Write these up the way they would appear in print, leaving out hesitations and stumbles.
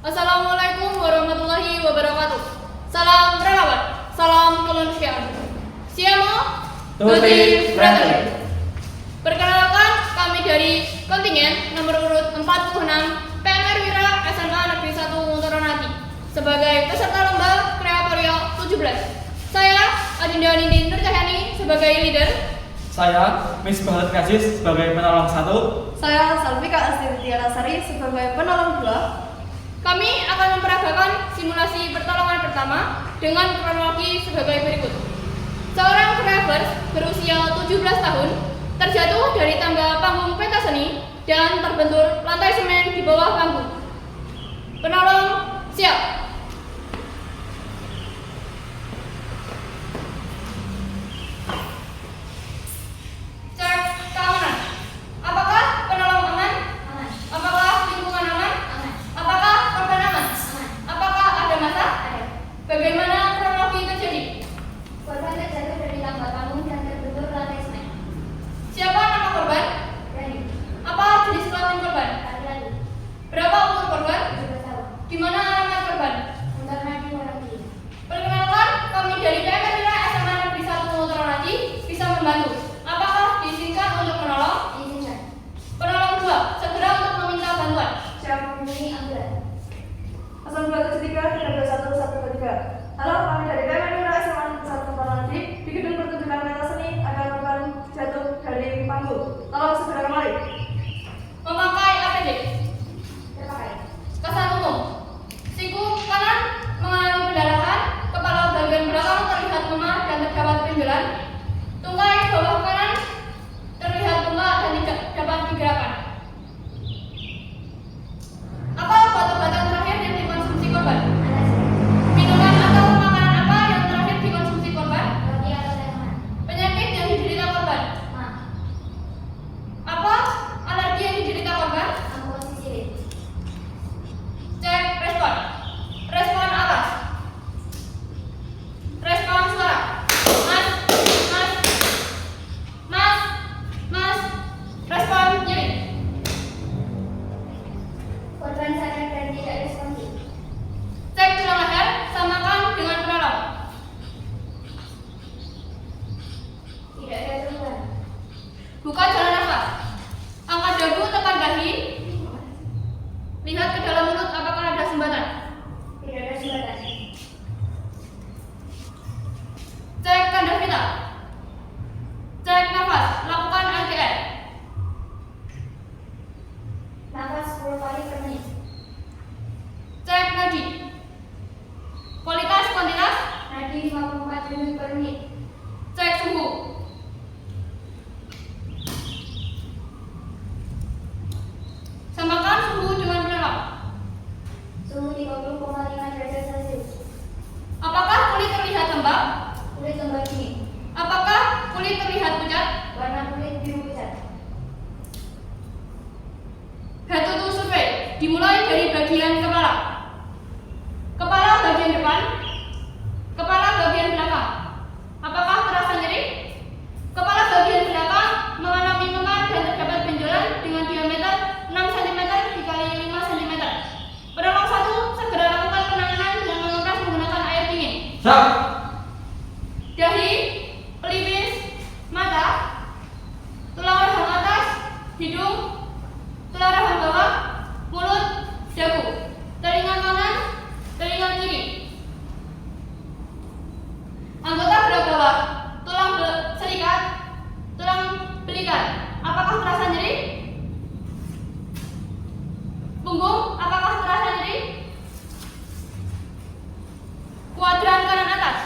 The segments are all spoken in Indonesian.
Assalamualaikum warahmatullahi wabarakatuh. Salam relawan, salam kemanusiaan. Siamo Tutti Fratelli. Perkenalkan, kami dari kontingen nomor urut 46 PMR Wira SMA Negeri 1 Montoronati sebagai peserta lomba Kreatoria 17. Saya Adinda Nindin Nurcahyani sebagai leader. Saya Miss Bahat Kasis sebagai penolong 1. Saya Salvika Astianasari sebagai penolong 2. Kami akan memperagakan simulasi pertolongan pertama dengan kronologi sebagai berikut. Seorang kreator berusia 17 tahun terjatuh dari tangga panggung pentas seni dan terbentur lantai semen di bawah panggung. Penolong siap. Cek keamanan. Apakah penolong aman? Aman. Apakah lingkungan aman? Aman. Apakah korban aman? Aman. Apakah ada masa? Ada. Bagaimana kronologi terjadi? Korban terjatuh dari tangga panggung dan terbentur lantai semen. Siapa nama korban? Randy. Apa jenis kelamin korban? Laki-laki. Berapa umur korban? 17 tahun. Di mana alamat korban? Montoronati Warangi. Perkenalkan, kami dari PMR Wira SMA Negeri 1 Montoronati bisa membantu. Apakah diizinkan untuk menolong? Izinkan. Penolong 2, segera untuk meminta bantuan. Siap menghubungi ambulan. 0273 321 123. Halo, kami dari PMR Wira SMA Negeri 1 Montoronati. Di gedung pertunjukan pentas seni ada korban jatuh dari panggung. Tolong segera kemari. Memakai APD. Terpakai. Kesan umum. Siku kanan mengalami pendarahan, kepala bagian belakang terlihat lemah dan terdapat benjolan. Tungkai bawah kanan terlihat bengkak dan tidak dapat digerakkan. Apa obat-obatan terakhir yang dikonsumsi korban? Alas. Minuman atau makanan apa yang terakhir dikonsumsi korban? Roti atau teh hangat. Penyakit yang diderita korban? Ma. Apa alergi yang diderita korban? Amoksisilin. Cek respon. Respon atas. Respon suara. Mas, mas, mas, mas. Respon nyeri. Korban sadar dan tidak responsif. Cek tulang leher, samakan dengan penolong. Tidak ada perubahan. Buka jalan nafas. Angkat dagu, tekan dahi. Lihat ke dalam mulut apakah ada sumbatan. Tidak ada sumbatan. Cek kandang vital. Cek nafas, lakukan RTR. Nafas 10 kali per menit. Cek nadi. Kualitas kuantitas. Nadi 54 denyut per menit. Cek suhu. Samakan suhu dengan penolong. Suhu 30,5 derajat Celcius. Apakah kulit terlihat lembab? Kulit lembab dingin. Apakah kulit terlihat pucat? Warna kulit biru pucat. Head to toe survey dimulai dari bagian kepala. Kepala bagian depan. Kepala bagian belakang. Apakah terasa nyeri? Kepala bagian belakang mengalami memar dan terdapat benjolan dengan diameter 6 cm dikali 5 cm. Penolong 1 segera lakukan penanganan dengan mengempres menggunakan air dingin. Siap. Dahi, pelipis, mata, tulang rahang atas, hidung, tulang rahang bawah, mulut, dagu, telinga kanan, telinga kiri. Anggota belah bawah, tulang serikat, tulang belikan. Apakah terasa nyeri? Punggung, apakah terasa nyeri? Kuadran kanan atas.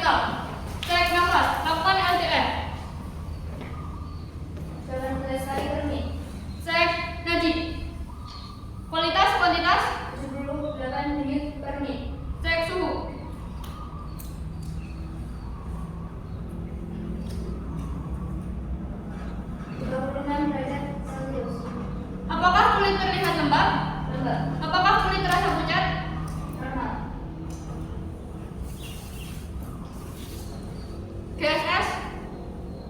vital. Cek nafas, lakukan LDR. 18 kali per menit. Cek nadi. Kualitas, kuantitas. 78 menit per menit. Cek suhu. Apakah kulit terlihat lembab? Lembab. Apakah kulit terasa pucat? Normal. GSS,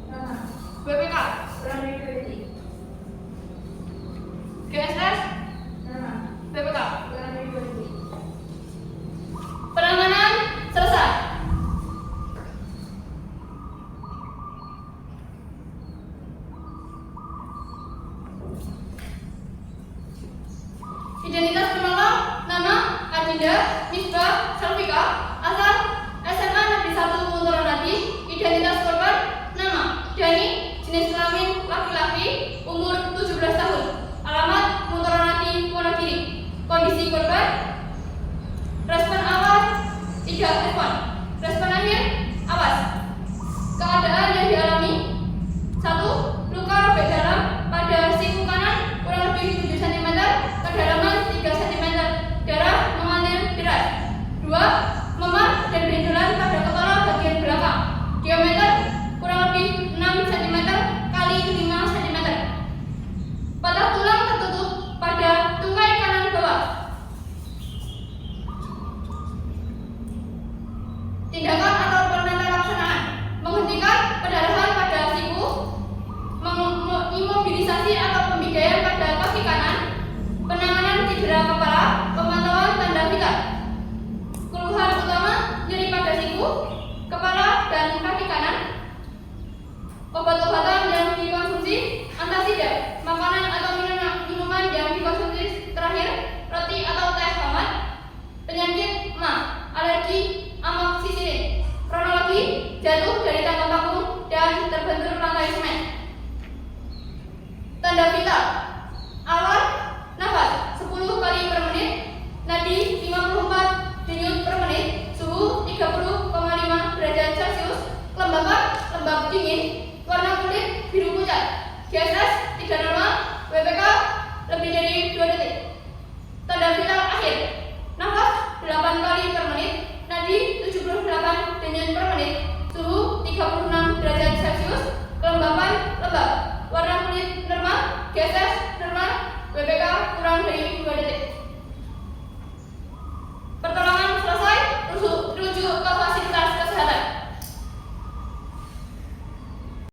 Normal. BPK, Kurang dari 2 detik. GSS, Normal. BPK. Kurang dari 2 detik. Penanganan selesai. Identitas penolong, nama, Adinda, Misbah, Salvika, asal SMA Negeri 1 Muntoronadi. Identitas korban, nama, Dani, jenis kelamin laki-laki, umur 17 tahun, alamat Muntoronadi, Wonogiri. Kondisi korban, respon awal 3 respon, respon akhir awas. Keadaan yang dialami: 1. Luka robek dalam pada siku kanan kurang lebih 7 cm, kedalaman 3 cm, darah mengalir deras. 2. Memar dan benjolan pada kepala bagian belakang, diameter kurang lebih 6 cm kali 5 cm. Patah tulang tertutup pada tungkai kanan bawah. Tindakan atau penata laksanaan: menghentikan pendarahan pada siku, imobilisasi atau pembidaian pada kaki kanan, penanganan cedera kepala, pemantauan tanda vital. Keluhan utama: nyeri pada siku, kepala, dan kaki kanan. Obat-obatan yang dikonsumsi: antasida, makanan atau minuman yang dikonsumsi terakhir, roti atau teh hangat. Penyakit MA, alergi amoxicillin. Kronologi: jatuh dari tangga panggung dan terbentur lantai semen. Tanda vital: awal nafas 10 kali per menit, nadi 54 denyut per menit, suhu 30,5 derajat Celcius, kelembapan lembab dingin, warna kulit biru pucat, GSS 3 normal, WPK lebih dari 2 detik. Tanda vital akhir: nafas 8 kali per